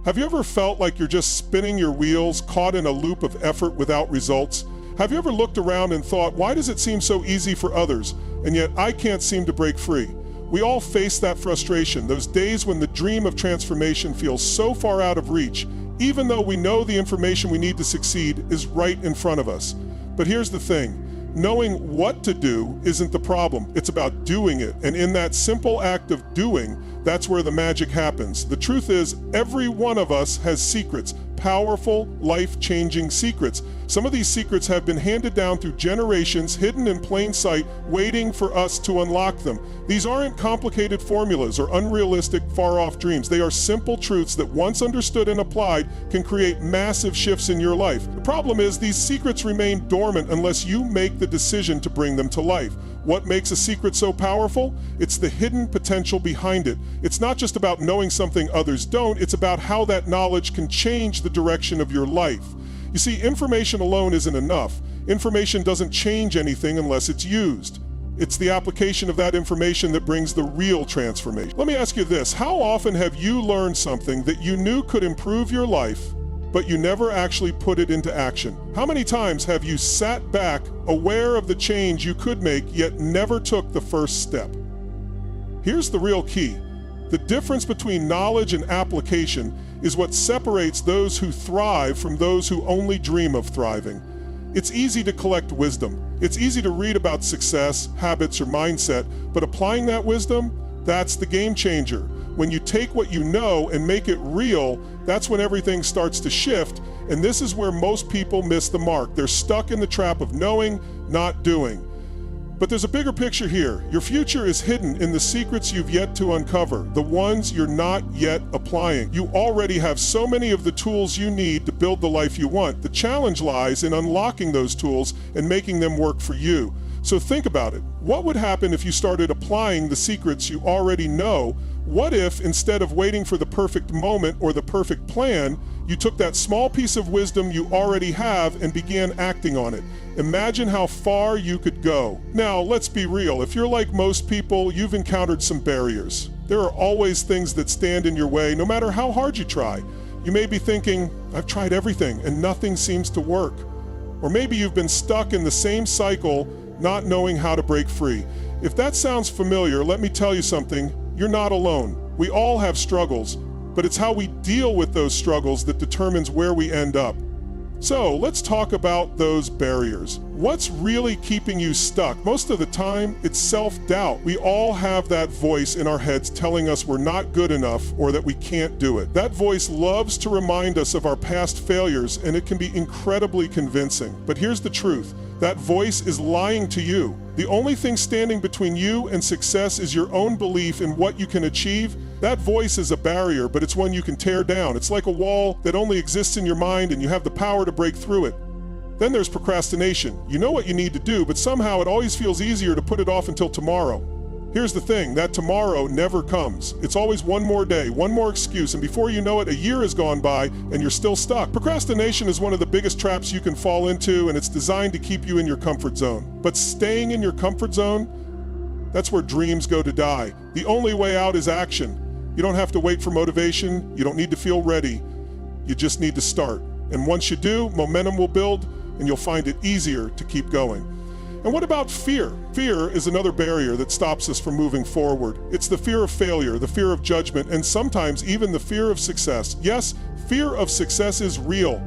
Have you ever felt like you're just spinning your wheels, caught in a loop of effort without results? Have you ever looked around and thought, why does it seem so easy for others, and yet I can't seem to break free? We all face that frustration, those days when the dream of transformation feels so far out of reach, even though we know the information we need to succeed is right in front of us. But here's the thing. Knowing what to do isn't the problem. It's about doing it. And in that simple act of doing, that's where the magic happens. The truth is, every one of us has secrets, powerful, life-changing secrets. Some of these secrets have been handed down through generations, hidden in plain sight, waiting for us to unlock them. These aren't complicated formulas or unrealistic, far-off dreams. They are simple truths that, once understood and applied, can create massive shifts in your life. The problem is, these secrets remain dormant unless you make the decision to bring them to life. What makes a secret so powerful? It's the hidden potential behind it. It's not just about knowing something others don't, it's about how that knowledge can change the direction of your life. You see, information alone isn't enough. Information doesn't change anything unless it's used. It's the application of that information that brings the real transformation. Let me ask you this, how often have you learned something that you knew could improve your life, but you never actually put it into action? How many times have you sat back, aware of the change you could make, yet never took the first step? Here's the real key. The difference between knowledge and application is what separates those who thrive from those who only dream of thriving. It's easy to collect wisdom. It's easy to read about success, habits, or mindset, but applying that wisdom, that's the game changer. When you take what you know and make it real, that's when everything starts to shift, and this is where most people miss the mark. They're stuck in the trap of knowing, not doing. But there's a bigger picture here. Your future is hidden in the secrets you've yet to uncover, the ones you're not yet applying. You already have so many of the tools you need to build the life you want. The challenge lies in unlocking those tools and making them work for you. So think about it. What would happen if you started applying the secrets you already know? What if, instead of waiting for the perfect moment or the perfect plan, you took that small piece of wisdom you already have and began acting on it? Imagine how far you could go. Now, let's be real. If you're like most people, you've encountered some barriers. There are always things that stand in your way, no matter how hard you try. You may be thinking, I've tried everything and nothing seems to work. Or maybe you've been stuck in the same cycle, not knowing how to break free. If that sounds familiar, let me tell you something. You're not alone. We all have struggles, but it's how we deal with those struggles that determines where we end up. So let's talk about those barriers. What's really keeping you stuck? Most of the time, it's self-doubt. We all have that voice in our heads telling us we're not good enough or that we can't do it. That voice loves to remind us of our past failures, and it can be incredibly convincing. But here's the truth. That voice is lying to you. The only thing standing between you and success is your own belief in what you can achieve. That voice is a barrier, but it's one you can tear down. It's like a wall that only exists in your mind, and you have the power to break through it. Then there's procrastination. You know what you need to do, but somehow it always feels easier to put it off until tomorrow. Here's the thing, that tomorrow never comes. It's always one more day, one more excuse, and before you know it, a year has gone by and you're still stuck. Procrastination is one of the biggest traps you can fall into, and it's designed to keep you in your comfort zone. But staying in your comfort zone, that's where dreams go to die. The only way out is action. You don't have to wait for motivation. You don't need to feel ready. You just need to start. And once you do, momentum will build and you'll find it easier to keep going. And what about fear? Fear is another barrier that stops us from moving forward. It's the fear of failure, the fear of judgment, and sometimes even the fear of success. Yes, fear of success is real.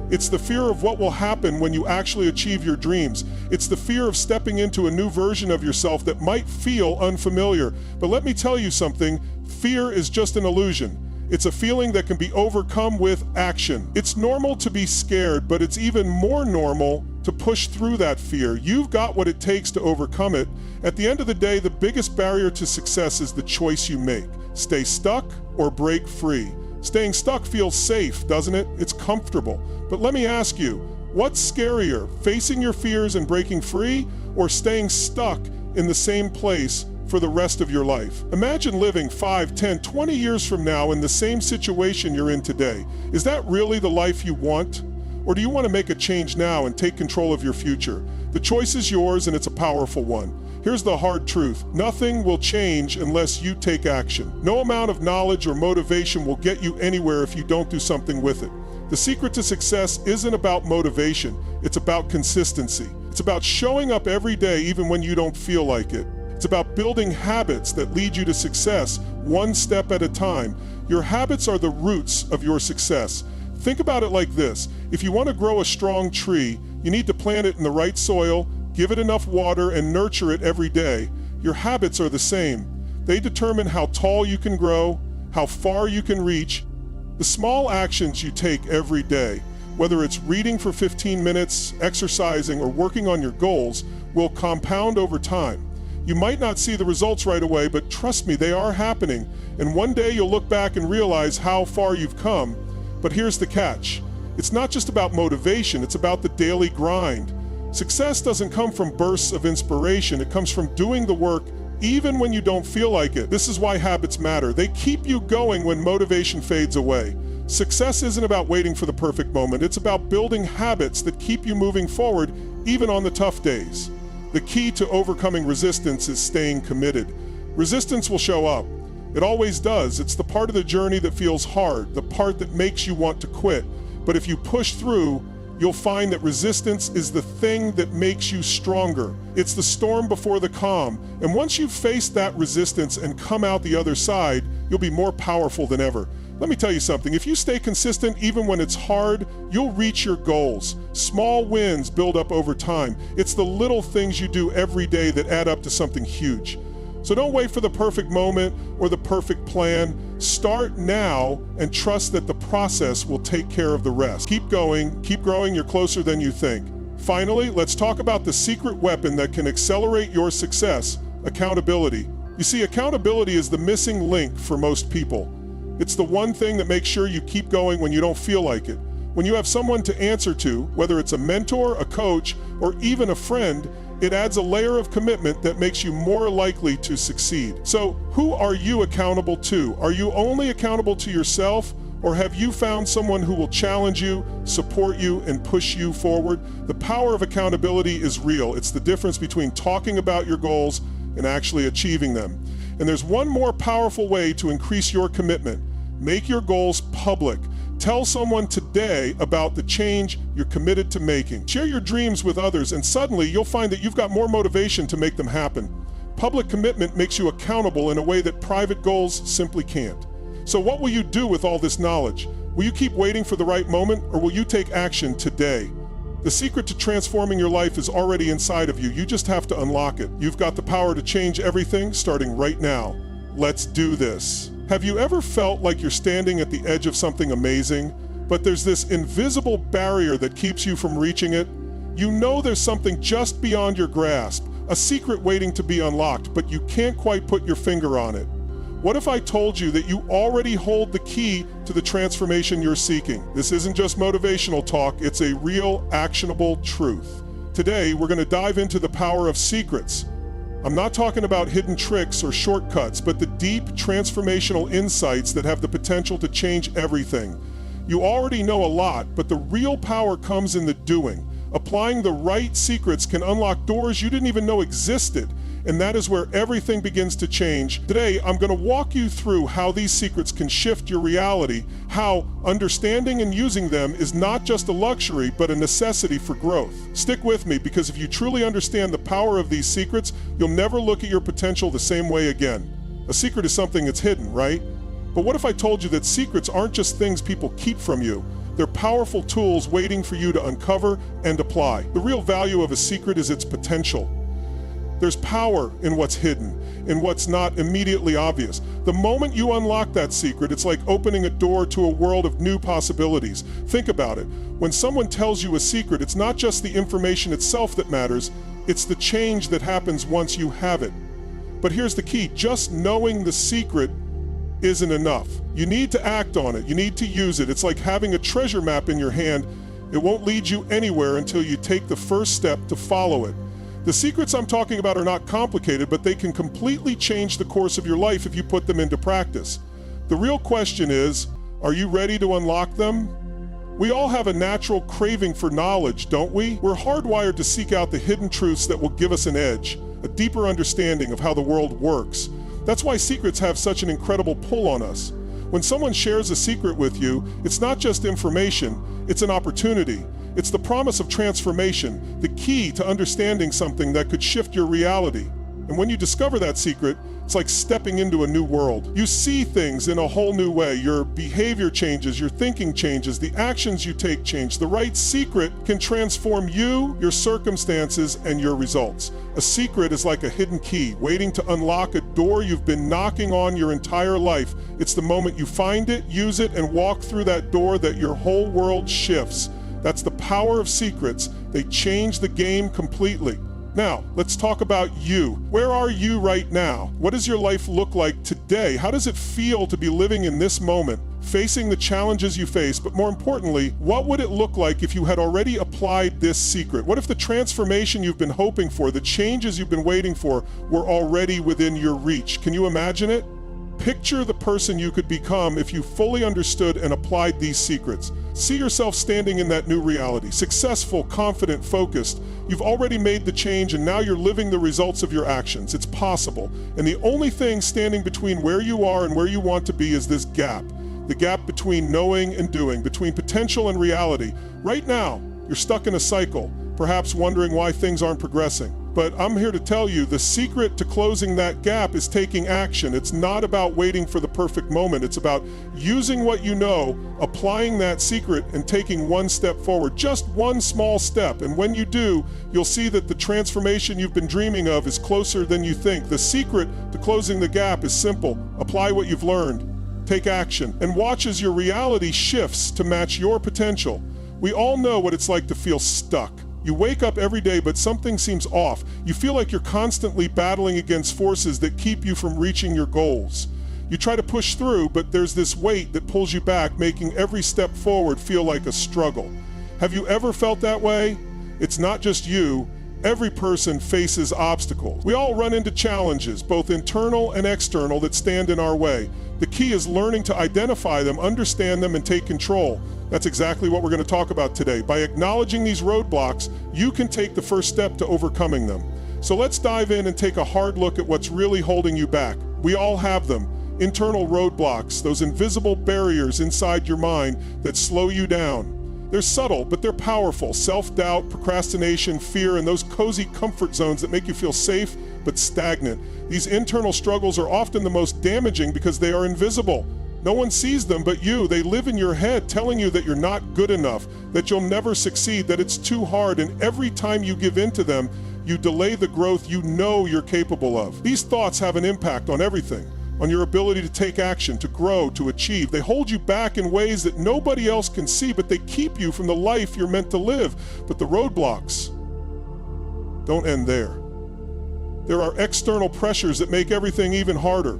It's the fear of what will happen when you actually achieve your dreams. It's the fear of stepping into a new version of yourself that might feel unfamiliar. But let me tell you something, fear is just an illusion. It's a feeling that can be overcome with action. It's normal to be scared, but it's even more normal to push through that fear. You've got what it takes to overcome it. At the end of the day, the biggest barrier to success is the choice you make. Stay stuck or break free. Staying stuck feels safe, doesn't it? It's comfortable. But let me ask you, what's scarier, facing your fears and breaking free, or staying stuck in the same place for the rest of your life? Imagine living 5, 10, 20 years from now in the same situation you're in today. Is that really the life you want? Or do you want to make a change now and take control of your future? The choice is yours, and it's a powerful one. Here's the hard truth. Nothing will change unless you take action. No amount of knowledge or motivation will get you anywhere if you don't do something with it. The secret to success isn't about motivation, it's about consistency. It's about showing up every day even when you don't feel like it. It's about building habits that lead you to success one step at a time. Your habits are the roots of your success. Think about it like this. If you want to grow a strong tree, you need to plant it in the right soil, give it enough water, and nurture it every day. Your habits are the same. They determine how tall you can grow, how far you can reach. The small actions you take every day, whether it's reading for 15 minutes, exercising, or working on your goals, will compound over time. You might not see the results right away, but trust me, they are happening. And one day you'll look back and realize how far you've come. But here's the catch. It's not just about motivation, it's about the daily grind. Success doesn't come from bursts of inspiration, it comes from doing the work even when you don't feel like it. This is why habits matter. They keep you going when motivation fades away. Success isn't about waiting for the perfect moment, it's about building habits that keep you moving forward even on the tough days. The key to overcoming resistance is staying committed. Resistance will show up. It always does. It's the part of the journey that feels hard, the part that makes you want to quit. But if you push through, you'll find that resistance is the thing that makes you stronger. It's the storm before the calm. And once you've faced that resistance and come out the other side, you'll be more powerful than ever. Let me tell you something. If you stay consistent even when it's hard, you'll reach your goals. Small wins build up over time. It's the little things you do every day that add up to something huge. So don't wait for the perfect moment or the perfect plan. Start now and trust that the process will take care of the rest. Keep going, keep growing, you're closer than you think. Finally, let's talk about the secret weapon that can accelerate your success: accountability. You see, accountability is the missing link for most people. It's the one thing that makes sure you keep going when you don't feel like it. When you have someone to answer to, whether it's a mentor, a coach, or even a friend, it adds a layer of commitment that makes you more likely to succeed. So, who are you accountable to? Are you only accountable to yourself, or have you found someone who will challenge you, support you, and push you forward? The power of accountability is real. It's the difference between talking about your goals and actually achieving them. And there's one more powerful way to increase your commitment. Make your goals public. Tell someone today about the change you're committed to making. Share your dreams with others, and suddenly you'll find that you've got more motivation to make them happen. Public commitment makes you accountable in a way that private goals simply can't. So what will you do with all this knowledge? Will you keep waiting for the right moment, or will you take action today? The secret to transforming your life is already inside of you. You just have to unlock it. You've got the power to change everything starting right now. Let's do this. Have you ever felt like you're standing at the edge of something amazing, but there's this invisible barrier that keeps you from reaching it? You know there's something just beyond your grasp, a secret waiting to be unlocked, but you can't quite put your finger on it. What if I told you that you already hold the key to the transformation you're seeking? This isn't just motivational talk, it's a real, actionable truth. Today, we're going to dive into the power of secrets. I'm not talking about hidden tricks or shortcuts, but the deep, transformational insights that have the potential to change everything. You already know a lot, but the real power comes in the doing. Applying the right secrets can unlock doors you didn't even know existed, and that is where everything begins to change. Today, I'm going to walk you through how these secrets can shift your reality, how understanding and using them is not just a luxury, but a necessity for growth. Stick with me, because if you truly understand the power of these secrets, you'll never look at your potential the same way again. A secret is something that's hidden, right? But what if I told you that secrets aren't just things people keep from you? They're powerful tools waiting for you to uncover and apply. The real value of a secret is its potential. There's power in what's hidden, in what's not immediately obvious. The moment you unlock that secret, it's like opening a door to a world of new possibilities. Think about it. When someone tells you a secret, it's not just the information itself that matters, it's the change that happens once you have it. But here's the key: just knowing the secret isn't enough. You need to act on it. You need to use it. It's like having a treasure map in your hand. It won't lead you anywhere until you take the first step to follow it. The secrets I'm talking about are not complicated, but they can completely change the course of your life if you put them into practice. The real question is, are you ready to unlock them? We all have a natural craving for knowledge, don't we? We're hardwired to seek out the hidden truths that will give us an edge. a deeper understanding of how the world works. That's why secrets have such an incredible pull on us. When someone shares a secret with you, it's not just information, it's an opportunity. It's the promise of transformation, the key to understanding something that could shift your reality. And when you discover that secret, it's like stepping into a new world. You see things in a whole new way. Your behavior changes, your thinking changes, the actions you take change. The right secret can transform you, your circumstances, and your results. A secret is like a hidden key, waiting to unlock a door you've been knocking on your entire life. It's the moment you find it, use it, and walk through that door that your whole world shifts. That's the power of secrets. They change the game completely. Now, let's talk about you. Where are you right now? What does your life look like today? How does it feel to be living in this moment, facing the challenges you face? But more importantly, what would it look like if you had already applied this secret? What if the transformation you've been hoping for, the changes you've been waiting for, were already within your reach? Can you imagine it? Picture the person you could become if you fully understood and applied these secrets. See yourself standing in that new reality, successful, confident, focused. You've already made the change and now you're living the results of your actions. It's possible. And the only thing standing between where you are and where you want to be is this gap. The gap between knowing and doing, between potential and reality. Right now, you're stuck in a cycle, perhaps wondering why things aren't progressing. But I'm here to tell you the secret to closing that gap is taking action. It's not about waiting for the perfect moment. It's about using what you know, applying that secret, and taking one step forward, just one small step. And when you do, you'll see that the transformation you've been dreaming of is closer than you think. The secret to closing the gap is simple. Apply what you've learned. Take action. And watch as your reality shifts to match your potential. We all know what it's like to feel stuck. You wake up every day, but something seems off. You feel like you're constantly battling against forces that keep you from reaching your goals. You try to push through, but there's this weight that pulls you back, making every step forward feel like a struggle. Have you ever felt that way? It's not just you. Every person faces obstacles. We all run into challenges, both internal and external, that stand in our way. The key is learning to identify them, understand them, and take control. That's exactly what we're going to talk about today. By acknowledging these roadblocks, you can take the first step to overcoming them. So let's dive in and take a hard look at what's really holding you back. We all have them. Internal roadblocks, those invisible barriers inside your mind that slow you down. They're subtle, but they're powerful. Self-doubt, procrastination, fear, and those cozy comfort zones that make you feel safe but stagnant. These internal struggles are often the most damaging because they are invisible. No one sees them but you. They live in your head, telling you that you're not good enough, that you'll never succeed, that it's too hard, and every time you give in to them, you delay the growth you know you're capable of. These thoughts have an impact on everything, on your ability to take action, to grow, to achieve. They hold you back in ways that nobody else can see, but they keep you from the life you're meant to live. But the roadblocks don't end there. There are external pressures that make everything even harder.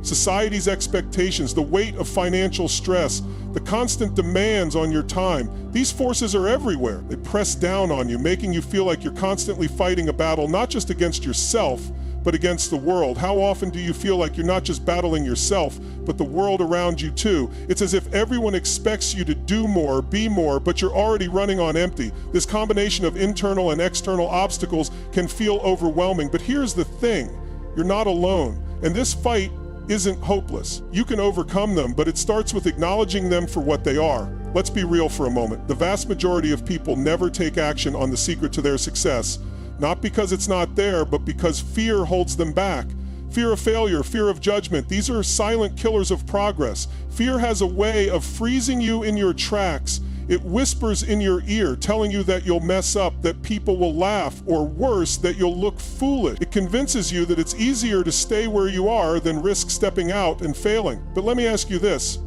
Society's expectations, the weight of financial stress, the constant demands on your time. These forces are everywhere. They press down on you, making you feel like you're constantly fighting a battle, not just against yourself, but against the world. How often do you feel like you're not just battling yourself, but the world around you too? It's as if everyone expects you to do more, be more, but you're already running on empty. This combination of internal and external obstacles can feel overwhelming, but here's the thing, you're not alone. And this fight isn't hopeless. You can overcome them, but it starts with acknowledging them for what they are. Let's be real for a moment. The vast majority of people never take action on the secret to their success. Not because it's not there, but because fear holds them back. Fear of failure, fear of judgment, these are silent killers of progress. Fear has a way of freezing you in your tracks. It whispers in your ear, telling you that you'll mess up, that people will laugh, or worse, that you'll look foolish. It convinces you that it's easier to stay where you are than risk stepping out and failing. But let me ask you this.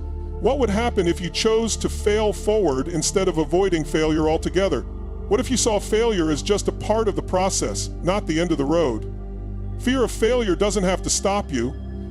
What would happen if you chose to fail forward instead of avoiding failure altogether? What if you saw failure as just a part of the process, not the end of the road? Fear of failure doesn't have to stop you.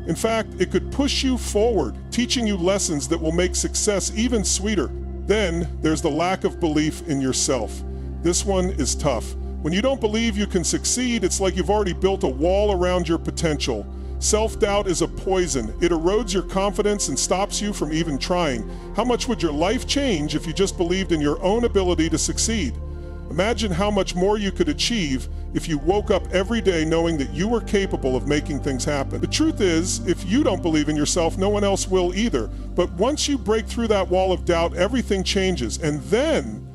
In fact, it could push you forward, teaching you lessons that will make success even sweeter. Then there's the lack of belief in yourself. This one is tough. When you don't believe you can succeed, it's like you've already built a wall around your potential. Self-doubt is a poison. It erodes your confidence and stops you from even trying. How much would your life change if you just believed in your own ability to succeed? Imagine how much more you could achieve if you woke up every day knowing that you were capable of making things happen. The truth is, if you don't believe in yourself, no one else will either. But once you break through that wall of doubt, everything changes. And then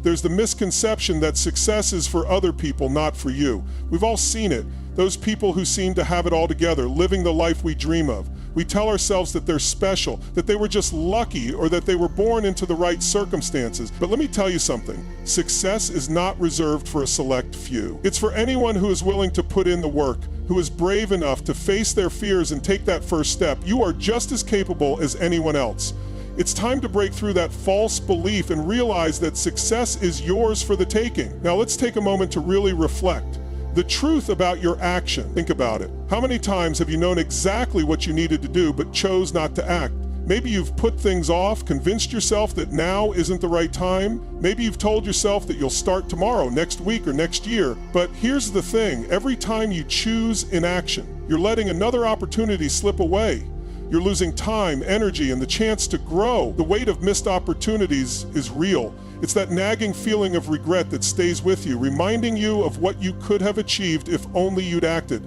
there's the misconception that success is for other people, not for you. We've all seen it. Those people who seem to have it all together, living the life we dream of. We tell ourselves that they're special, that they were just lucky, or that they were born into the right circumstances. But let me tell you something. Success is not reserved for a select few. It's for anyone who is willing to put in the work, who is brave enough to face their fears and take that first step. You are just as capable as anyone else. It's time to break through that false belief and realize that success is yours for the taking. Now let's take a moment to really reflect. The truth about your action. Think about it. How many times have you known exactly what you needed to do but chose not to act? Maybe you've put things off, convinced yourself that now isn't the right time. Maybe you've told yourself that you'll start tomorrow, next week, or next year. But here's the thing. Every time you choose inaction, you're letting another opportunity slip away. You're losing time, energy, and the chance to grow. The weight of missed opportunities is real. It's that nagging feeling of regret that stays with you, reminding you of what you could have achieved if only you'd acted.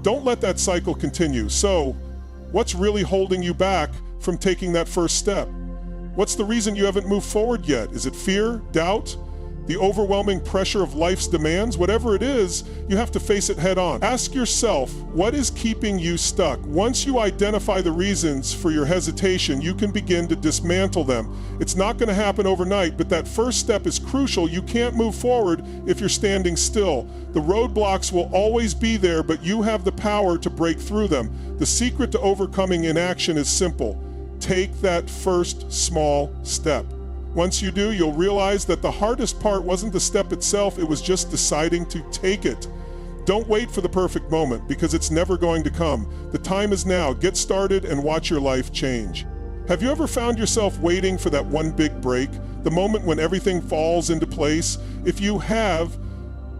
Don't let that cycle continue. So, what's really holding you back from taking that first step? What's the reason you haven't moved forward yet? Is it fear, doubt, the overwhelming pressure of life's demands? Whatever it is, you have to face it head on. Ask yourself, what is keeping you stuck? Once you identify the reasons for your hesitation, you can begin to dismantle them. It's not going to happen overnight, but that first step is crucial. You can't move forward if you're standing still. The roadblocks will always be there, but you have the power to break through them. The secret to overcoming inaction is simple. Take that first small step. Once you do, you'll realize that the hardest part wasn't the step itself, it was just deciding to take it. Don't wait for the perfect moment, because it's never going to come. The time is now. Get started and watch your life change. Have you ever found yourself waiting for that one big break, the moment when everything falls into place? If you have,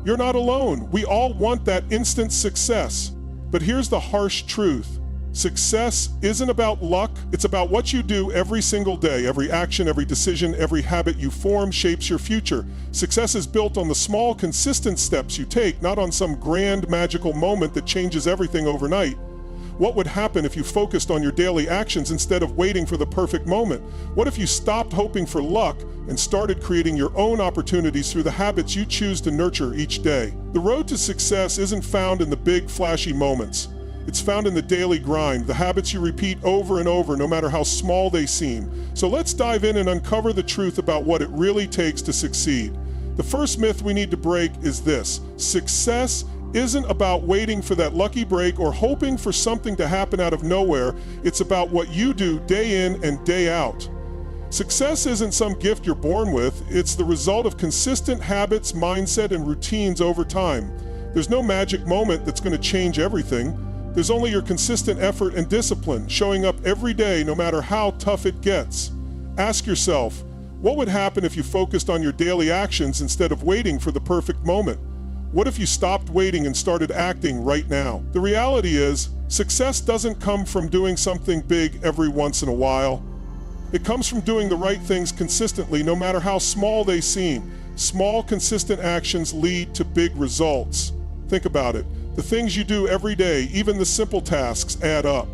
you're not alone. We all want that instant success. But here's the harsh truth. Success isn't about luck, it's about what you do every single day. Every action, every decision, every habit you form shapes your future. Success is built on the small, consistent steps you take, not on some grand, magical moment that changes everything overnight. What would happen if you focused on your daily actions instead of waiting for the perfect moment? What if you stopped hoping for luck and started creating your own opportunities through the habits you choose to nurture each day? The road to success isn't found in the big, flashy moments. It's found in the daily grind, the habits you repeat over and over, no matter how small they seem. So let's dive in and uncover the truth about what it really takes to succeed. The first myth we need to break is this: success isn't about waiting for that lucky break or hoping for something to happen out of nowhere. It's about what you do day in and day out. Success isn't some gift you're born with. It's the result of consistent habits, mindset, and routines over time. There's no magic moment that's going to change everything. There's only your consistent effort and discipline, showing up every day no matter how tough it gets. Ask yourself, what would happen if you focused on your daily actions instead of waiting for the perfect moment? What if you stopped waiting and started acting right now? The reality is, success doesn't come from doing something big every once in a while. It comes from doing the right things consistently, no matter how small they seem. Small, consistent actions lead to big results. Think about it. The things you do every day, even the simple tasks, add up.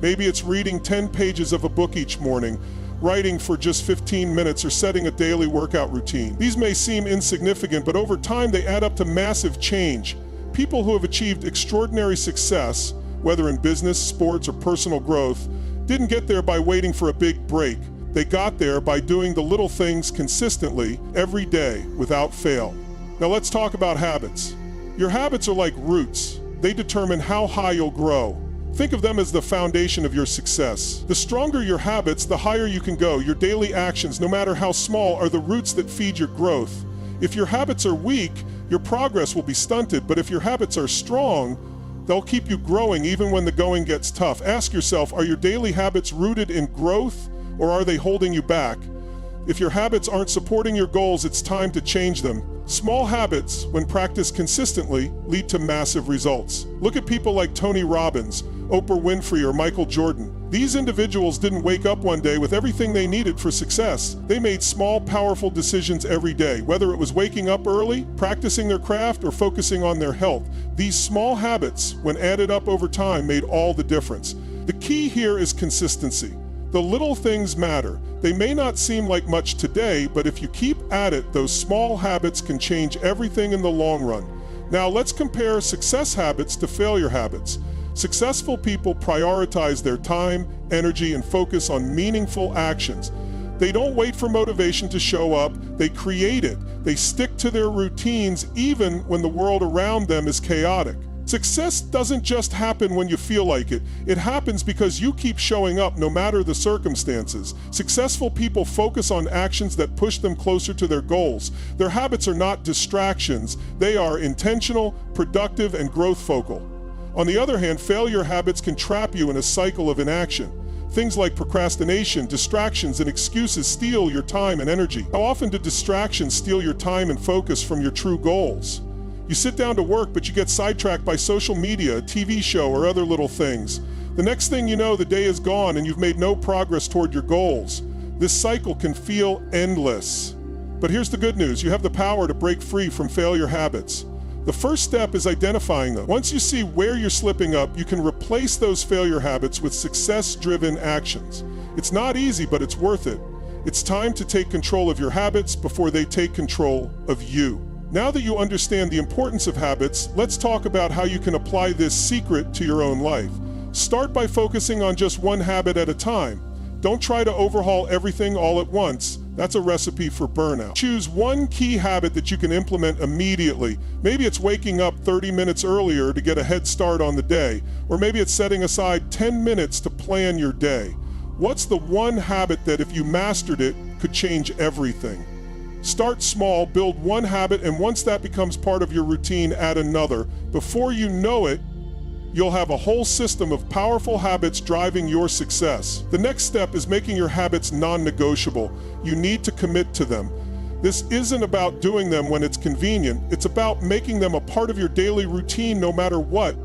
Maybe it's reading 10 pages of a book each morning, writing for just 15 minutes, or setting a daily workout routine. These may seem insignificant, but over time they add up to massive change. People who have achieved extraordinary success, whether in business, sports, or personal growth, didn't get there by waiting for a big break. They got there by doing the little things consistently, every day, without fail. Now let's talk about habits. Your habits are like roots. They determine how high you'll grow. Think of them as the foundation of your success. The stronger your habits, the higher you can go. Your daily actions, no matter how small, are the roots that feed your growth. If your habits are weak, your progress will be stunted. But if your habits are strong, they'll keep you growing even when the going gets tough. Ask yourself, are your daily habits rooted in growth, or are they holding you back? If your habits aren't supporting your goals, it's time to change them. Small habits, when practiced consistently, lead to massive results. Look at people like Tony Robbins, Oprah Winfrey or Michael Jordan. These individuals didn't wake up one day with everything they needed for success. They made small, powerful decisions every day, whether it was waking up early, practicing their craft, or focusing on their health. These small habits, when added up over time, made all the difference. The key here is consistency. The little things matter. They may not seem like much today, but if you keep at it, those small habits can change everything in the long run. Now let's compare success habits to failure habits. Successful people prioritize their time, energy, and focus on meaningful actions. They don't wait for motivation to show up, they create it. They stick to their routines even when the world around them is chaotic. Success doesn't just happen when you feel like it. It happens because you keep showing up no matter the circumstances. Successful people focus on actions that push them closer to their goals. Their habits are not distractions. They are intentional, productive, and growth-focal. On the other hand, failure habits can trap you in a cycle of inaction. Things like procrastination, distractions, and excuses steal your time and energy. How often do distractions steal your time and focus from your true goals? You sit down to work, but you get sidetracked by social media, a TV show, or other little things. The next thing you know, the day is gone and you've made no progress toward your goals. This cycle can feel endless. But here's the good news. You have the power to break free from failure habits. The first step is identifying them. Once you see where you're slipping up, you can replace those failure habits with success-driven actions. It's not easy, but it's worth it. It's time to take control of your habits before they take control of you. Now that you understand the importance of habits, let's talk about how you can apply this secret to your own life. Start by focusing on just one habit at a time. Don't try to overhaul everything all at once. That's a recipe for burnout. Choose one key habit that you can implement immediately. Maybe it's waking up 30 minutes earlier to get a head start on the day, or maybe it's setting aside 10 minutes to plan your day. What's the one habit that, if you mastered it, could change everything? Start small, build one habit, and once that becomes part of your routine, add another. Before you know it, you'll have a whole system of powerful habits driving your success. The next step is making your habits non-negotiable. You need to commit to them. This isn't about doing them when it's convenient. It's about making them a part of your daily routine no matter what.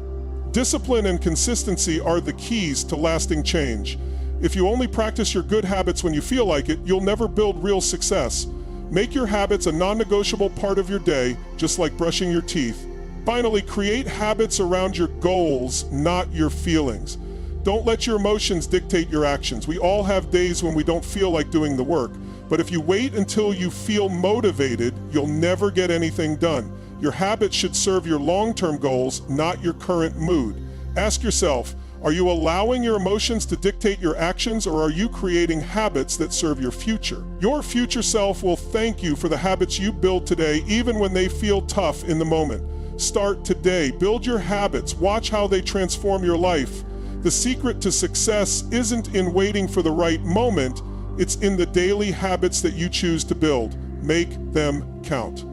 Discipline and consistency are the keys to lasting change. If you only practice your good habits when you feel like it, you'll never build real success. Make your habits a non-negotiable part of your day, just like brushing your teeth. Finally, create habits around your goals, not your feelings. Don't let your emotions dictate your actions. We all have days when we don't feel like doing the work. But if you wait until you feel motivated, you'll never get anything done. Your habits should serve your long-term goals, not your current mood. Ask yourself, are you allowing your emotions to dictate your actions, or are you creating habits that serve your future? Your future self will thank you for the habits you build today, even when they feel tough in the moment. Start today. Build your habits. Watch how they transform your life. The secret to success isn't in waiting for the right moment. It's in the daily habits that you choose to build. Make them count.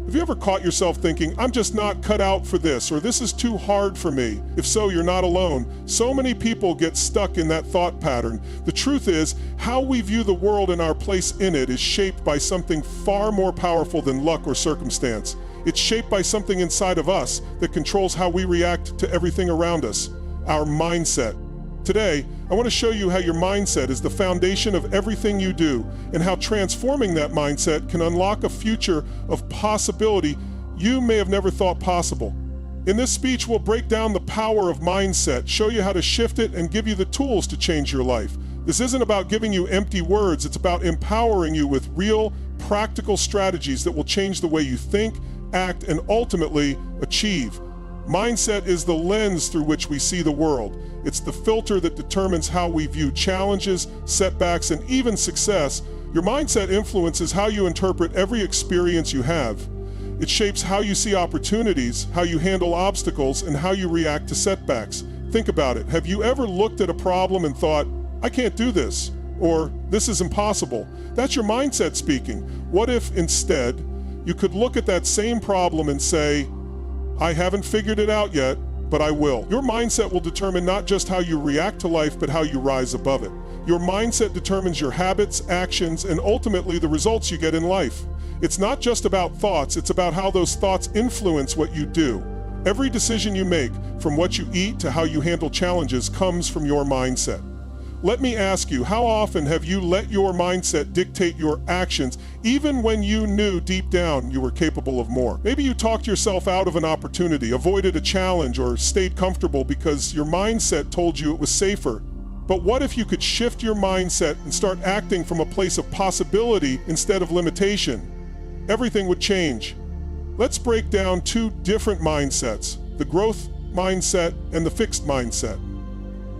Have you ever caught yourself thinking, I'm just not cut out for this, or this is too hard for me? If so, you're not alone. So many people get stuck in that thought pattern. The truth is, how we view the world and our place in it is shaped by something far more powerful than luck or circumstance. It's shaped by something inside of us that controls how we react to everything around us, our mindset. Today, I want to show you how your mindset is the foundation of everything you do, and how transforming that mindset can unlock a future of possibility you may have never thought possible. In this speech, we'll break down the power of mindset, show you how to shift it, and give you the tools to change your life. This isn't about giving you empty words, it's about empowering you with real, practical strategies that will change the way you think, act, and ultimately achieve. Mindset is the lens through which we see the world. It's the filter that determines how we view challenges, setbacks, and even success. Your mindset influences how you interpret every experience you have. It shapes how you see opportunities, how you handle obstacles, and how you react to setbacks. Think about it. Have you ever looked at a problem and thought, I can't do this, or this is impossible? That's your mindset speaking. What if instead you could look at that same problem and say, I haven't figured it out yet, but I will. Your mindset will determine not just how you react to life, but how you rise above it. Your mindset determines your habits, actions, and ultimately the results you get in life. It's not just about thoughts, it's about how those thoughts influence what you do. Every decision you make, from what you eat to how you handle challenges, comes from your mindset. Let me ask you, how often have you let your mindset dictate your actions, even when you knew deep down you were capable of more? Maybe you talked yourself out of an opportunity, avoided a challenge, or stayed comfortable because your mindset told you it was safer. But what if you could shift your mindset and start acting from a place of possibility instead of limitation? Everything would change. Let's break down two different mindsets, the growth mindset and the fixed mindset.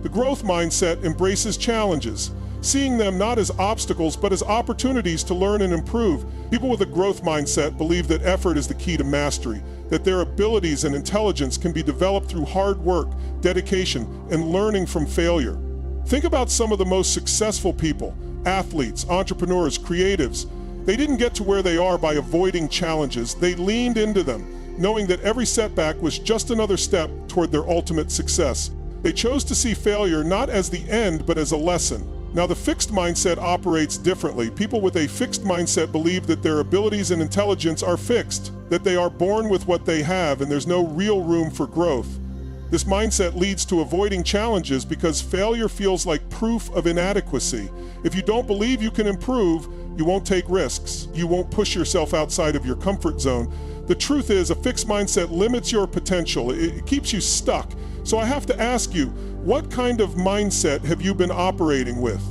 The growth mindset embraces challenges, seeing them not as obstacles but as opportunities to learn and improve. People with a growth mindset believe that effort is the key to mastery, that their abilities and intelligence can be developed through hard work, dedication, and learning from failure. Think about some of the most successful people, athletes, entrepreneurs, creatives. They didn't get to where they are by avoiding challenges. They leaned into them, knowing that every setback was just another step toward their ultimate success. They chose to see failure not as the end, but as a lesson. Now, the fixed mindset operates differently. People with a fixed mindset believe that their abilities and intelligence are fixed, that they are born with what they have, and there's no real room for growth. This mindset leads to avoiding challenges because failure feels like proof of inadequacy. If you don't believe you can improve, you won't take risks. You won't push yourself outside of your comfort zone. The truth is, a fixed mindset limits your potential. It keeps you stuck. So I have to ask you, what kind of mindset have you been operating with?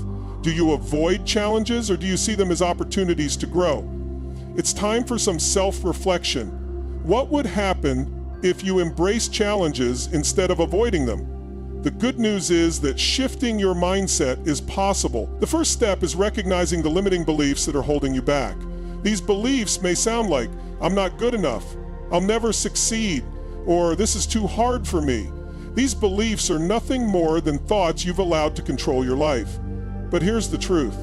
Do you avoid challenges or do you see them as opportunities to grow? It's time for some self-reflection. What would happen if you embrace challenges instead of avoiding them? The good news is that shifting your mindset is possible. The first step is recognizing the limiting beliefs that are holding you back. These beliefs may sound like, I'm not good enough, I'll never succeed, or this is too hard for me. These beliefs are nothing more than thoughts you've allowed to control your life. But here's the truth.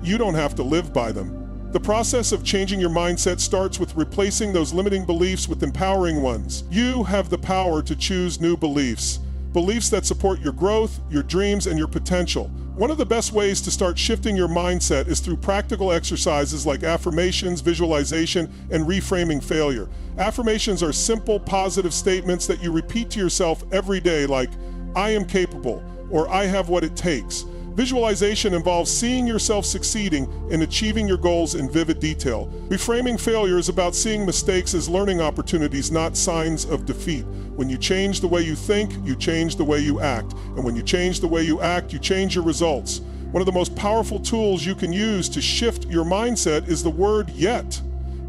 You don't have to live by them. The process of changing your mindset starts with replacing those limiting beliefs with empowering ones. You have the power to choose new beliefs. Beliefs that support your growth, your dreams, and your potential. One of the best ways to start shifting your mindset is through practical exercises like affirmations, visualization, and reframing failure. Affirmations are simple, positive statements that you repeat to yourself every day, like, I am capable, or I have what it takes. Visualization involves seeing yourself succeeding and achieving your goals in vivid detail. Reframing failure is about seeing mistakes as learning opportunities, not signs of defeat. When you change the way you think, you change the way you act. And when you change the way you act, you change your results. One of the most powerful tools you can use to shift your mindset is the word yet.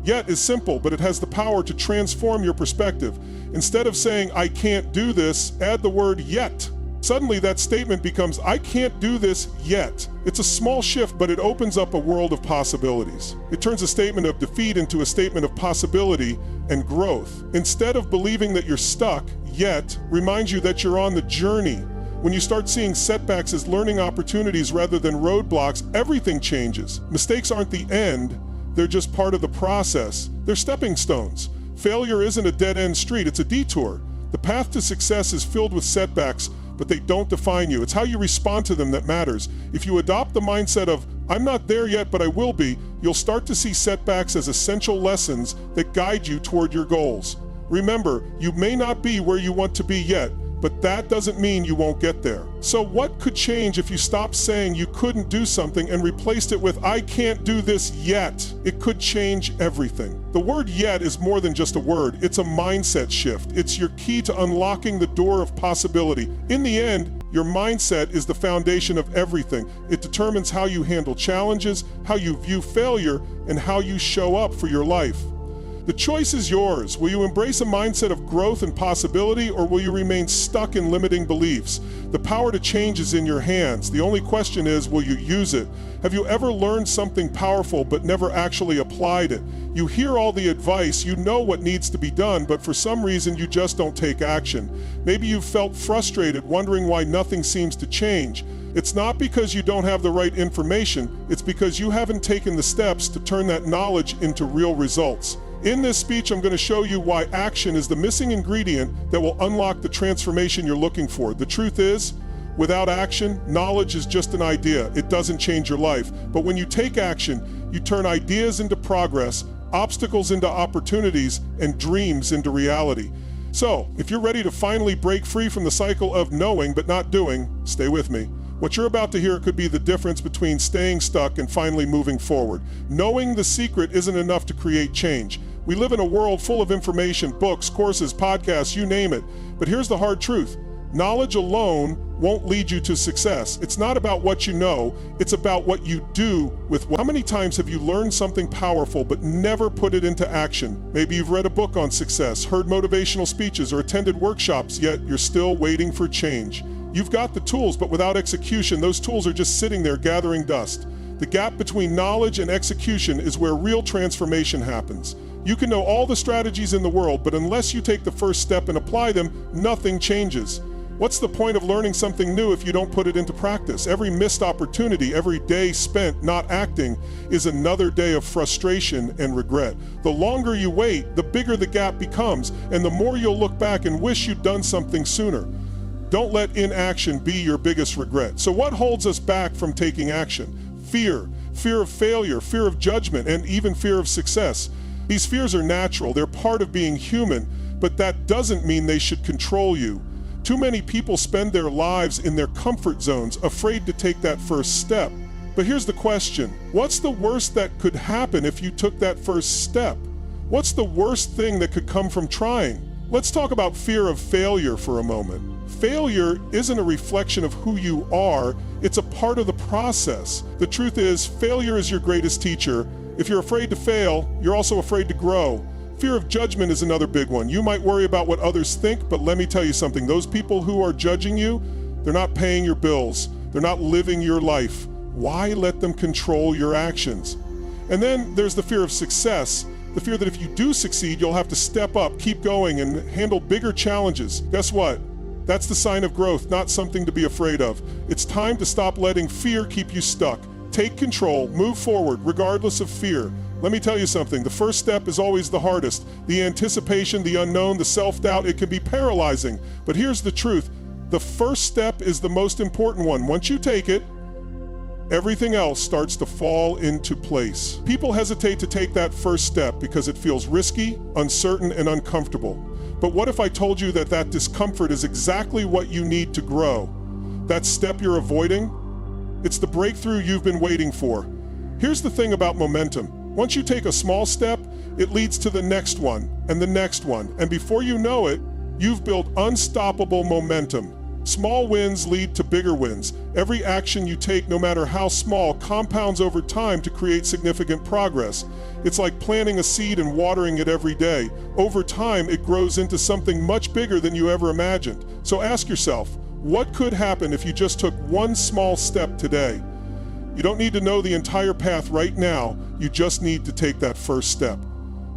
Yet is simple, but it has the power to transform your perspective. Instead of saying, I can't do this, add the word yet. Suddenly that statement becomes, I can't do this yet. It's a small shift, but it opens up a world of possibilities. It turns a statement of defeat into a statement of possibility and growth. Instead of believing that you're stuck, yet reminds you that you're on the journey. When you start seeing setbacks as learning opportunities rather than roadblocks, everything changes. Mistakes aren't the end, they're just part of the process. They're stepping stones. Failure isn't a dead-end street, it's a detour. The path to success is filled with setbacks, but they don't define you. It's how you respond to them that matters. If you adopt the mindset of, I'm not there yet, but I will be, you'll start to see setbacks as essential lessons that guide you toward your goals. Remember, you may not be where you want to be yet, but that doesn't mean you won't get there. So what could change if you stopped saying you couldn't do something and replaced it with, I can't do this yet? It could change everything. The word yet is more than just a word. It's a mindset shift. It's your key to unlocking the door of possibility. In the end, your mindset is the foundation of everything. It determines how you handle challenges, how you view failure, and how you show up for your life. The choice is yours. Will you embrace a mindset of growth and possibility, or will you remain stuck in limiting beliefs? The power to change is in your hands. The only question is, will you use it? Have you ever learned something powerful but never actually applied it? You hear all the advice, you know what needs to be done, but for some reason you just don't take action. Maybe you've felt frustrated, wondering why nothing seems to change. It's not because you don't have the right information, it's because you haven't taken the steps to turn that knowledge into real results. In this speech, I'm going to show you why action is the missing ingredient that will unlock the transformation you're looking for. The truth is, without action, knowledge is just an idea. It doesn't change your life. But when you take action, you turn ideas into progress, obstacles into opportunities, and dreams into reality. So, if you're ready to finally break free from the cycle of knowing but not doing, stay with me. What you're about to hear could be the difference between staying stuck and finally moving forward. Knowing the secret isn't enough to create change. We live in a world full of information, books, courses, podcasts, you name it. But here's the hard truth. Knowledge alone won't lead you to success. It's not about what you know, it's about what you do with what. How many times have you learned something powerful but never put it into action? Maybe you've read a book on success, heard motivational speeches, or attended workshops, yet you're still waiting for change. You've got the tools, but without execution, those tools are just sitting there gathering dust. The gap between knowledge and execution is where real transformation happens. You can know all the strategies in the world, but unless you take the first step and apply them, nothing changes. What's the point of learning something new if you don't put it into practice? Every missed opportunity, every day spent not acting is another day of frustration and regret. The longer you wait, the bigger the gap becomes, and the more you'll look back and wish you'd done something sooner. Don't let inaction be your biggest regret. So what holds us back from taking action? Fear. Fear of failure, fear of judgment, and even fear of success. These fears are natural, they're part of being human, but that doesn't mean they should control you. Too many people spend their lives in their comfort zones, afraid to take that first step. But here's the question. What's the worst that could happen if you took that first step? What's the worst thing that could come from trying? Let's talk about fear of failure for a moment. Failure isn't a reflection of who you are, it's a part of the process. The truth is, failure is your greatest teacher. If you're afraid to fail, you're also afraid to grow. Fear of judgment is another big one. You might worry about what others think, but let me tell you something. Those people who are judging you, they're not paying your bills. They're not living your life. Why let them control your actions? And then there's the fear of success. The fear that if you do succeed, you'll have to step up, keep going, and handle bigger challenges. Guess what? That's the sign of growth, not something to be afraid of. It's time to stop letting fear keep you stuck. Take control, move forward, regardless of fear. Let me tell you something, the first step is always the hardest. The anticipation, the unknown, the self-doubt, it can be paralyzing. But here's the truth, the first step is the most important one. Once you take it, everything else starts to fall into place. People hesitate to take that first step because it feels risky, uncertain, and uncomfortable. But what if I told you that that discomfort is exactly what you need to grow? That step you're avoiding? It's the breakthrough you've been waiting for. Here's the thing about momentum. Once you take a small step, it leads to the next one, and the next one. And before you know it, you've built unstoppable momentum. Small wins lead to bigger wins. Every action you take, no matter how small, compounds over time to create significant progress. It's like planting a seed and watering it every day. Over time, it grows into something much bigger than you ever imagined. So ask yourself, what could happen if you just took one small step today? You don't need to know the entire path right now, you just need to take that first step.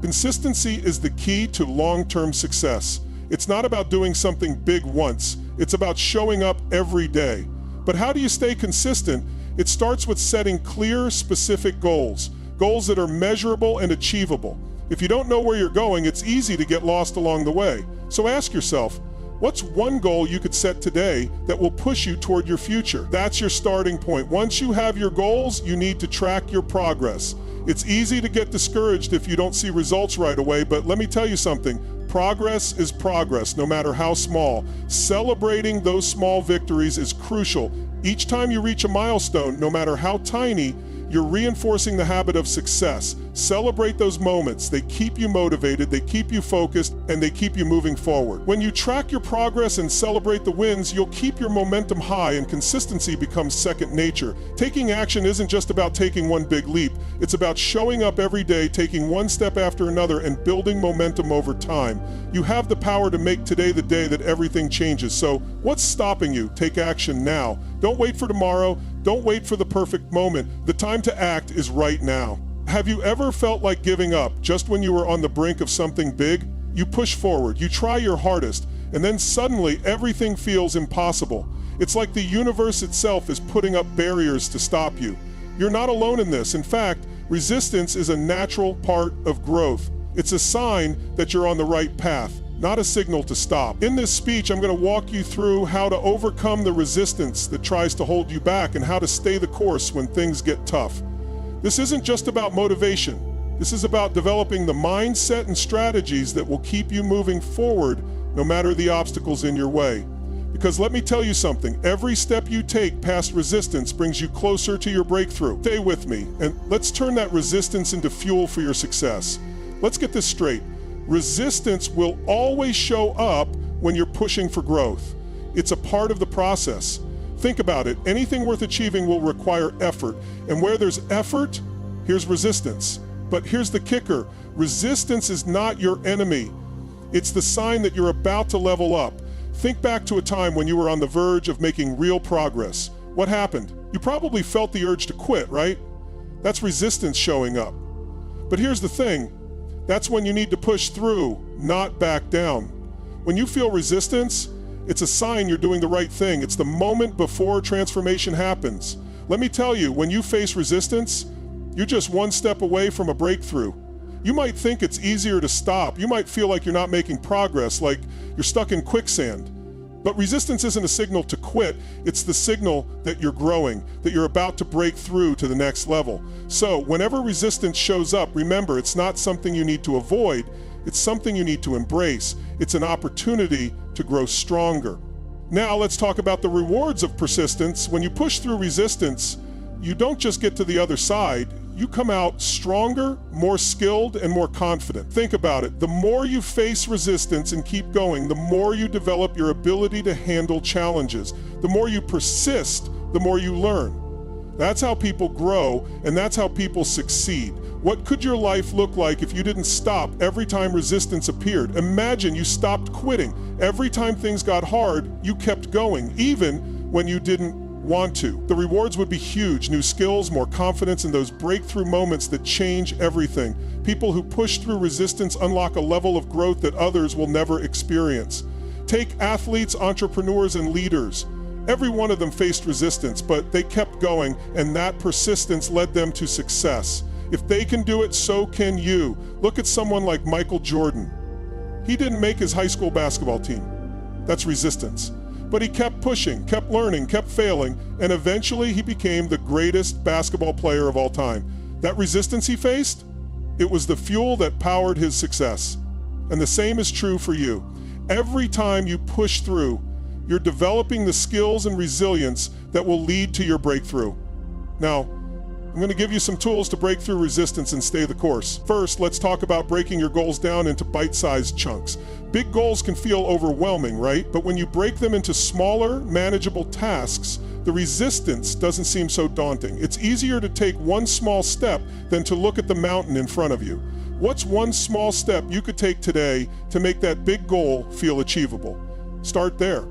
Consistency is the key to long-term success. It's not about doing something big once, it's about showing up every day. But how do you stay consistent? It starts with setting clear, specific goals. Goals that are measurable and achievable. If you don't know where you're going, it's easy to get lost along the way. So ask yourself, what's one goal you could set today that will push you toward your future? That's your starting point. Once you have your goals, you need to track your progress. It's easy to get discouraged if you don't see results right away, but let me tell you something. Progress is progress, no matter how small. Celebrating those small victories is crucial. Each time you reach a milestone, no matter how tiny, you're reinforcing the habit of success. Celebrate those moments. They keep you motivated, they keep you focused, and they keep you moving forward. When you track your progress and celebrate the wins, you'll keep your momentum high and consistency becomes second nature. Taking action isn't just about taking one big leap. It's about showing up every day, taking one step after another, and building momentum over time. You have the power to make today the day that everything changes. So what's stopping you? Take action now. Don't wait for tomorrow. Don't wait for the perfect moment. The time to act is right now. Have you ever felt like giving up just when you were on the brink of something big? You push forward, you try your hardest, and then suddenly everything feels impossible. It's like the universe itself is putting up barriers to stop you. You're not alone in this. In fact, resistance is a natural part of growth. It's a sign that you're on the right path, not a signal to stop. In this speech, I'm going to walk you through how to overcome the resistance that tries to hold you back and how to stay the course when things get tough. This isn't just about motivation. This is about developing the mindset and strategies that will keep you moving forward no matter the obstacles in your way. Because let me tell you something, every step you take past resistance brings you closer to your breakthrough. Stay with me, and let's turn that resistance into fuel for your success. Let's get this straight. Resistance will always show up when you're pushing for growth. It's a part of the process. Think about it. Anything worth achieving will require effort. And where there's effort, here's resistance. But here's the kicker. Resistance is not your enemy. It's the sign that you're about to level up. Think back to a time when you were on the verge of making real progress. What happened? You probably felt the urge to quit, right? That's resistance showing up. But here's the thing. That's when you need to push through, not back down. When you feel resistance, it's a sign you're doing the right thing. It's the moment before transformation happens. Let me tell you, when you face resistance, you're just one step away from a breakthrough. You might think it's easier to stop. You might feel like you're not making progress, like you're stuck in quicksand. But resistance isn't a signal to quit. It's the signal that you're growing, that you're about to break through to the next level. So whenever resistance shows up, remember, it's not something you need to avoid. It's something you need to embrace. It's an opportunity to grow stronger. Now let's talk about the rewards of persistence. When you push through resistance, you don't just get to the other side. You come out stronger, more skilled, and more confident. Think about it. The more you face resistance and keep going, the more you develop your ability to handle challenges. The more you persist, the more you learn. That's how people grow, and that's how people succeed. What could your life look like if you didn't stop every time resistance appeared? Imagine you stopped quitting. Every time things got hard, you kept going, even when you didn't want to. The rewards would be huge. New skills, more confidence, and those breakthrough moments that change everything. People who push through resistance unlock a level of growth that others will never experience. Take athletes, entrepreneurs, and leaders. Every one of them faced resistance, but they kept going, and that persistence led them to success. If they can do it, so can you. Look at someone like Michael Jordan. He didn't make his high school basketball team. That's resistance. But he kept pushing, kept learning, kept failing, and eventually he became the greatest basketball player of all time. That resistance he faced, it was the fuel that powered his success. And the same is true for you. Every time you push through, you're developing the skills and resilience that will lead to your breakthrough. Now, I'm going to give you some tools to break through resistance and stay the course. First, let's talk about breaking your goals down into bite-sized chunks. Big goals can feel overwhelming, right? But when you break them into smaller, manageable tasks, the resistance doesn't seem so daunting. It's easier to take one small step than to look at the mountain in front of you. What's one small step you could take today to make that big goal feel achievable? Start there.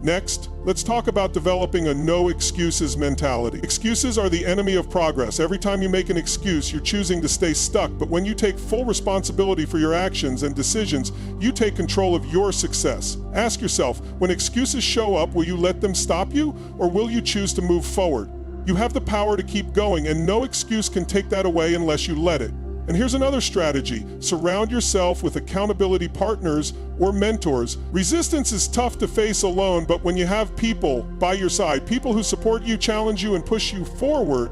Next, let's talk about developing a no excuses mentality. Excuses are the enemy of progress. Every time you make an excuse, you're choosing to stay stuck. But when you take full responsibility for your actions and decisions, you take control of your success. Ask yourself, when excuses show up, will you let them stop you, or will you choose to move forward? You have the power to keep going, and no excuse can take that away unless you let it. And here's another strategy. Surround yourself with accountability partners or mentors. Resistance is tough to face alone, but when you have people by your side, people who support you, challenge you, and push you forward,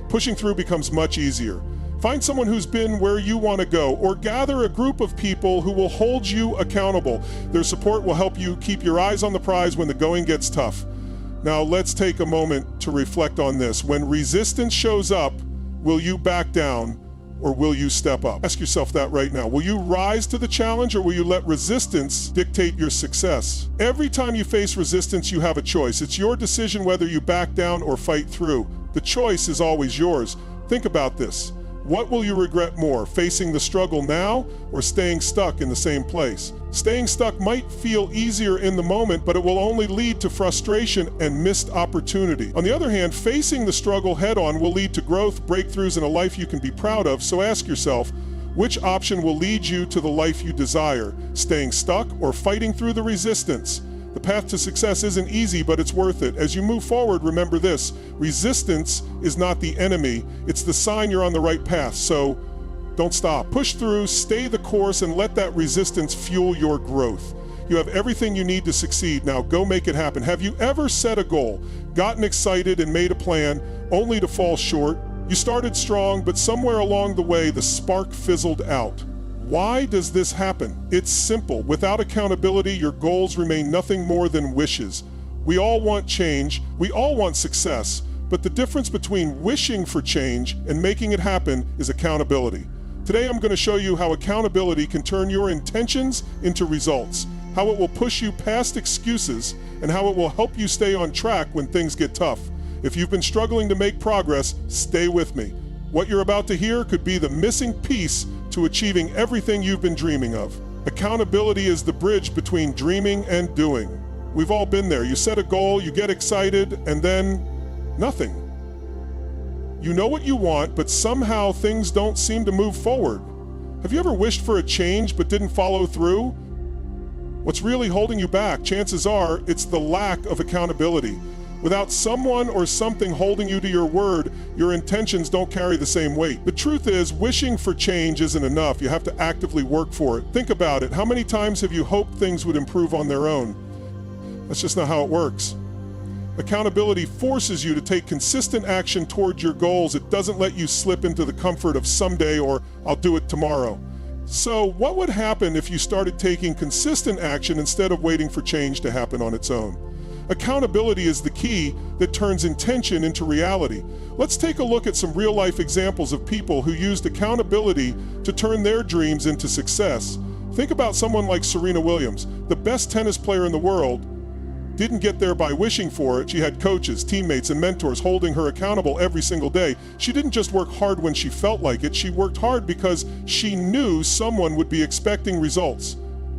pushing through becomes much easier. Find someone who's been where you want to go, or gather a group of people who will hold you accountable. Their support will help you keep your eyes on the prize when the going gets tough. Now let's take a moment to reflect on this. When resistance shows up, will you back down? Or will you step up? Ask yourself that right now. Will you rise to the challenge, or will you let resistance dictate your success? Every time you face resistance, you have a choice. It's your decision whether you back down or fight through. The choice is always yours. Think about this. What will you regret more, facing the struggle now or staying stuck in the same place? Staying stuck might feel easier in the moment, but it will only lead to frustration and missed opportunity. On the other hand, facing the struggle head-on will lead to growth, breakthroughs, and a life you can be proud of. So ask yourself, which option will lead you to the life you desire? Staying stuck or fighting through the resistance? The path to success isn't easy, but it's worth it. As you move forward, remember this: resistance is not the enemy. It's the sign you're on the right path. So don't stop. Push through, stay the course, and let that resistance fuel your growth. You have everything you need to succeed. Now go make it happen. Have you ever set a goal, gotten excited, and made a plan only to fall short? You started strong, but somewhere along the way, the spark fizzled out. Why does this happen? It's simple. Without accountability, your goals remain nothing more than wishes. We all want change, we all want success, but the difference between wishing for change and making it happen is accountability. Today I'm going to show you how accountability can turn your intentions into results, how it will push you past excuses, and how it will help you stay on track when things get tough. If you've been struggling to make progress, stay with me. What you're about to hear could be the missing piece to achieving everything you've been dreaming of. Accountability is the bridge between dreaming and doing. We've all been there. You set a goal, you get excited, and then nothing. You know what you want, but somehow things don't seem to move forward. Have you ever wished for a change but didn't follow through? What's really holding you back? Chances are it's the lack of accountability. Without someone or something holding you to your word, your intentions don't carry the same weight. The truth is, wishing for change isn't enough. You have to actively work for it. Think about it. How many times have you hoped things would improve on their own? That's just not how it works. Accountability forces you to take consistent action toward your goals. It doesn't let you slip into the comfort of someday or I'll do it tomorrow. So what would happen if you started taking consistent action instead of waiting for change to happen on its own? Accountability is the key that turns intention into reality. Let's take a look at some real-life examples of people who used accountability to turn their dreams into success. Think about someone like Serena Williams, the best tennis player in the world. Didn't get there by wishing for it. She had coaches, teammates, and mentors holding her accountable every single day. She didn't just work hard when she felt like it. She worked hard because she knew someone would be expecting results.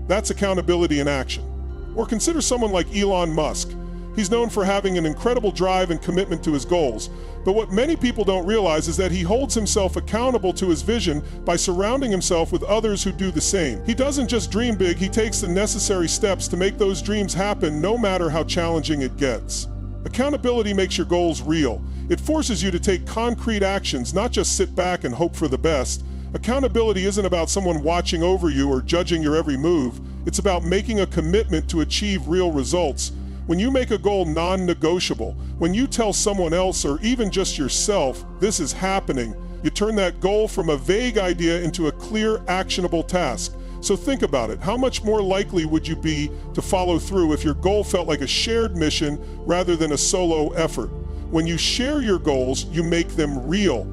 That's accountability in action. Or consider someone like Elon Musk. He's known for having an incredible drive and commitment to his goals. But what many people don't realize is that he holds himself accountable to his vision by surrounding himself with others who do the same. He doesn't just dream big, he takes the necessary steps to make those dreams happen no matter how challenging it gets. Accountability makes your goals real. It forces you to take concrete actions, not just sit back and hope for the best. Accountability isn't about someone watching over you or judging your every move. It's about making a commitment to achieve real results. When you make a goal non-negotiable, when you tell someone else or even just yourself, this is happening, you turn that goal from a vague idea into a clear, actionable task. So think about it. How much more likely would you be to follow through if your goal felt like a shared mission rather than a solo effort? When you share your goals, you make them real.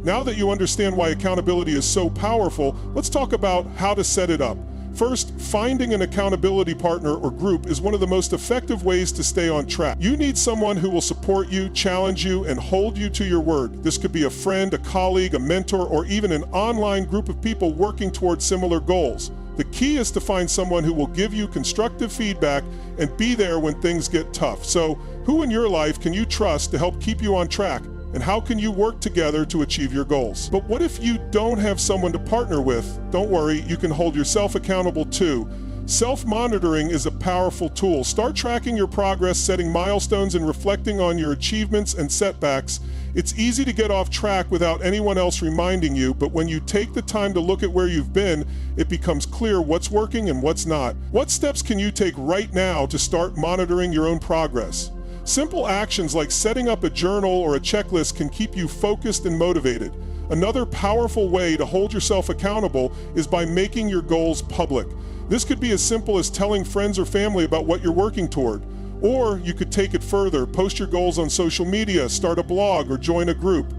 Now that you understand why accountability is so powerful, let's talk about how to set it up. First, finding an accountability partner or group is one of the most effective ways to stay on track. You need someone who will support you, challenge you, and hold you to your word. This could be a friend, a colleague, a mentor, or even an online group of people working towards similar goals. The key is to find someone who will give you constructive feedback and be there when things get tough. So, who in your life can you trust to help keep you on track? And how can you work together to achieve your goals? But what if you don't have someone to partner with? Don't worry, you can hold yourself accountable too. Self-monitoring is a powerful tool. Start tracking your progress, setting milestones, and reflecting on your achievements and setbacks. It's easy to get off track without anyone else reminding you, but when you take the time to look at where you've been, it becomes clear what's working and what's not. What steps can you take right now to start monitoring your own progress? Simple actions like setting up a journal or a checklist can keep you focused and motivated. Another powerful way to hold yourself accountable is by making your goals public. This could be as simple as telling friends or family about what you're working toward. Or you could take it further, post your goals on social media, start a blog, or join a group.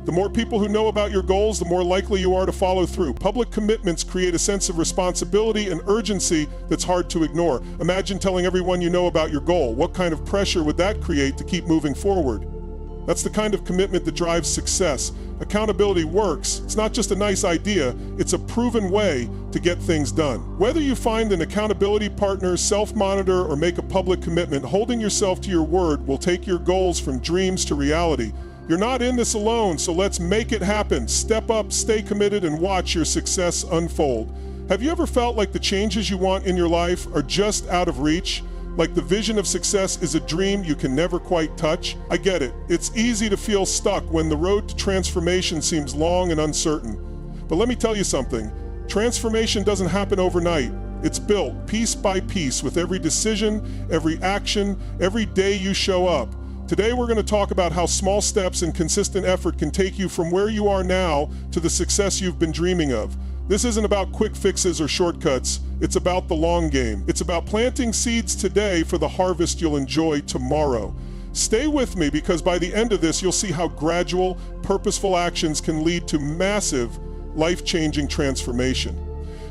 The more people who know about your goals, the more likely you are to follow through. Public commitments create a sense of responsibility and urgency that's hard to ignore. Imagine telling everyone you know about your goal. What kind of pressure would that create to keep moving forward? That's the kind of commitment that drives success. Accountability works. It's not just a nice idea, it's a proven way to get things done. Whether you find an accountability partner, self-monitor, or make a public commitment, holding yourself to your word will take your goals from dreams to reality. You're not in this alone, so let's make it happen. Step up, stay committed, and watch your success unfold. Have you ever felt like the changes you want in your life are just out of reach? Like the vision of success is a dream you can never quite touch? I get it. It's easy to feel stuck when the road to transformation seems long and uncertain. But let me tell you something. Transformation doesn't happen overnight. It's built piece by piece with every decision, every action, every day you show up. Today we're going to talk about how small steps and consistent effort can take you from where you are now to the success you've been dreaming of. This isn't about quick fixes or shortcuts. It's about the long game. It's about planting seeds today for the harvest you'll enjoy tomorrow. Stay with me, because by the end of this, you'll see how gradual, purposeful actions can lead to massive, life-changing transformation.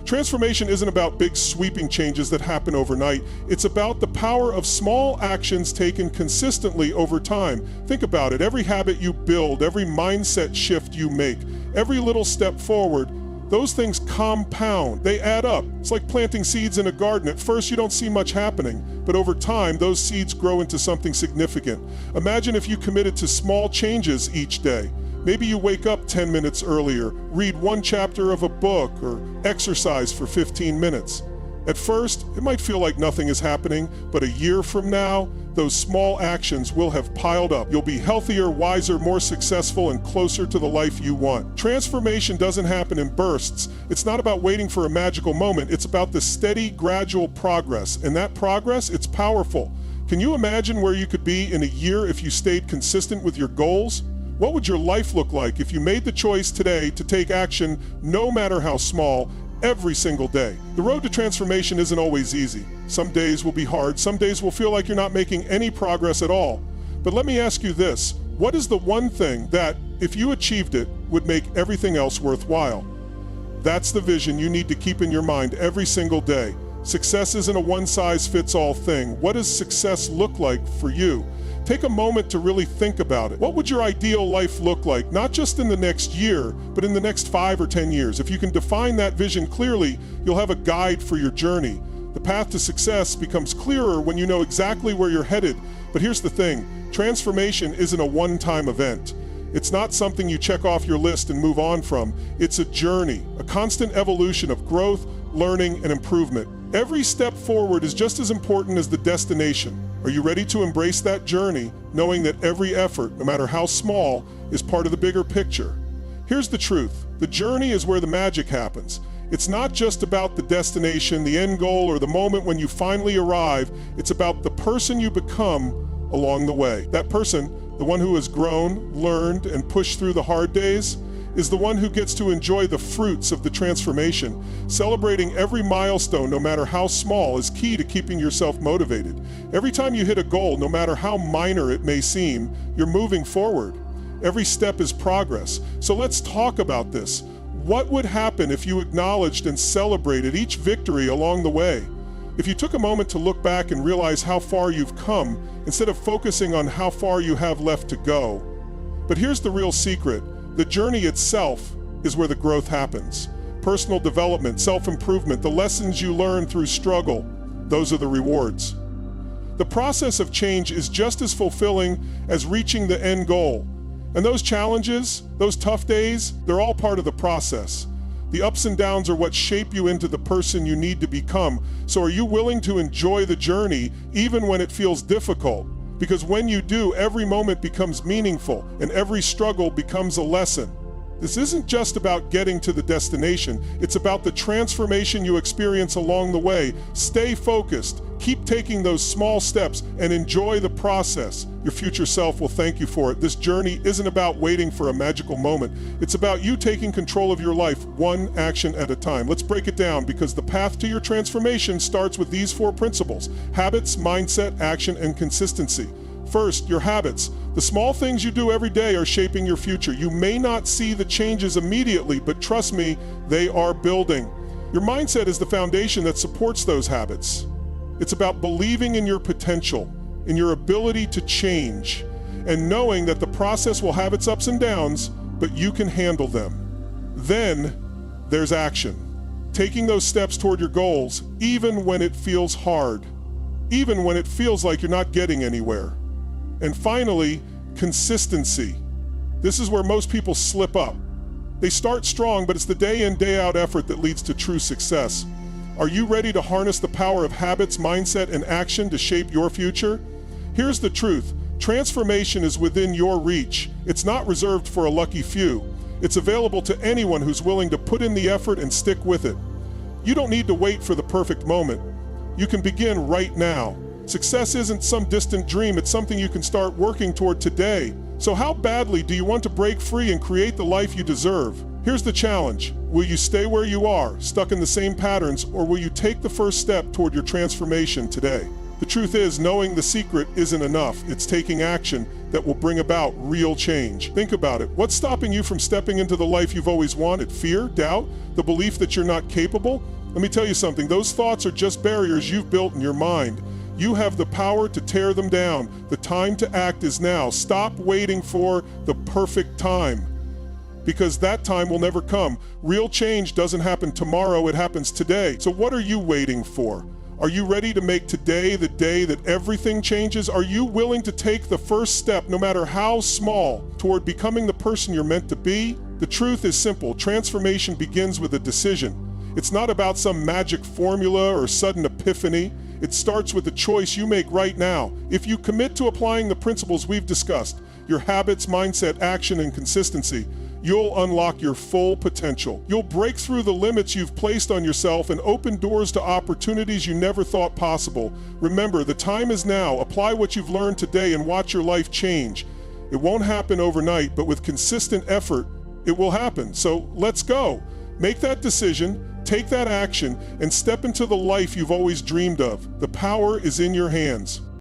Transformation isn't about big sweeping changes that happen overnight. It's about the power of small actions taken consistently over time. Think about it. Every habit you build, every mindset shift you make, every little step forward, those things compound. They add up. It's like planting seeds in a garden. At first, you don't see much happening, but over time, those seeds grow into something significant. Imagine if you committed to small changes each day. Maybe you wake up 10 minutes earlier, read one chapter of a book, or exercise for 15 minutes. At first, it might feel like nothing is happening, but a year from now, those small actions will have piled up. You'll be healthier, wiser, more successful, and closer to the life you want. Transformation doesn't happen in bursts. It's not about waiting for a magical moment. It's about the steady, gradual progress. And that progress, it's powerful. Can you imagine where you could be in a year if you stayed consistent with your goals? What would your life look like if you made the choice today to take action, no matter how small, every single day? The road to transformation isn't always easy. Some days will be hard. Some days will feel like you're not making any progress at all. But let me ask you this. What is the one thing that, if you achieved it, would make everything else worthwhile? That's the vision you need to keep in your mind every single day. Success isn't a one-size-fits-all thing. What does success look like for you? Take a moment to really think about it. What would your ideal life look like, not just in the next year, but in the next 5 or 10 years? If you can define that vision clearly, you'll have a guide for your journey. The path to success becomes clearer when you know exactly where you're headed. But here's the thing, transformation isn't a one-time event. It's not something you check off your list and move on from. It's a journey, a constant evolution of growth, learning, and improvement. Every step forward is just as important as the destination. Are you ready to embrace that journey, knowing that every effort, no matter how small, is part of the bigger picture? Here's the truth. The journey is where the magic happens. It's not just about the destination, the end goal, or the moment when you finally arrive. It's about the person you become along the way. That person, the one who has grown, learned, and pushed through the hard days, is the one who gets to enjoy the fruits of the transformation. Celebrating every milestone, no matter how small, is key to keeping yourself motivated. Every time you hit a goal, no matter how minor it may seem, you're moving forward. Every step is progress. So let's talk about this. What would happen if you acknowledged and celebrated each victory along the way? If you took a moment to look back and realize how far you've come, instead of focusing on how far you have left to go. But here's the real secret. The journey itself is where the growth happens. Personal development, self-improvement, the lessons you learn through struggle, those are the rewards. The process of change is just as fulfilling as reaching the end goal. And those challenges, those tough days, they're all part of the process. The ups and downs are what shape you into the person you need to become. So are you willing to enjoy the journey even when it feels difficult? Because when you do, every moment becomes meaningful and every struggle becomes a lesson. This isn't just about getting to the destination. It's about the transformation you experience along the way. Stay focused, keep taking those small steps, and enjoy the process. Your future self will thank you for it. This journey isn't about waiting for a magical moment. It's about you taking control of your life, one action at a time. Let's break it down, because the path to your transformation starts with these 4 principles: habits, mindset, action, and consistency. First, your habits. The small things you do every day are shaping your future. You may not see the changes immediately, but trust me, they are building. Your mindset is the foundation that supports those habits. It's about believing in your potential, in your ability to change, and knowing that the process will have its ups and downs, but you can handle them. Then, there's action. Taking those steps toward your goals, even when it feels hard, even when it feels like you're not getting anywhere. And finally, consistency. This is where most people slip up. They start strong, but it's the day in, day out effort that leads to true success. Are you ready to harness the power of habits, mindset, and action to shape your future? Here's the truth. Transformation is within your reach. It's not reserved for a lucky few. It's available to anyone who's willing to put in the effort and stick with it. You don't need to wait for the perfect moment. You can begin right now. Success isn't some distant dream, it's something you can start working toward today. So how badly do you want to break free and create the life you deserve? Here's the challenge. Will you stay where you are, stuck in the same patterns, or will you take the first step toward your transformation today? The truth is, knowing the secret isn't enough. It's taking action that will bring about real change. Think about it. What's stopping you from stepping into the life you've always wanted? Fear? Doubt? The belief that you're not capable? Let me tell you something. Those thoughts are just barriers you've built in your mind. You have the power to tear them down. The time to act is now. Stop waiting for the perfect time, because that time will never come. Real change doesn't happen tomorrow, it happens today. So what are you waiting for? Are you ready to make today the day that everything changes? Are you willing to take the first step, no matter how small, toward becoming the person you're meant to be? The truth is simple. Transformation begins with a decision. It's not about some magic formula or sudden epiphany. It starts with the choice you make right now. If you commit to applying the principles we've discussed, your habits, mindset, action, and consistency, you'll unlock your full potential. You'll break through the limits you've placed on yourself and open doors to opportunities you never thought possible. Remember, the time is now. Apply what you've learned today and watch your life change. It won't happen overnight, but with consistent effort, it will happen. So let's go. Make that decision, take that action, and step into the life you've always dreamed of. The power is in your hands.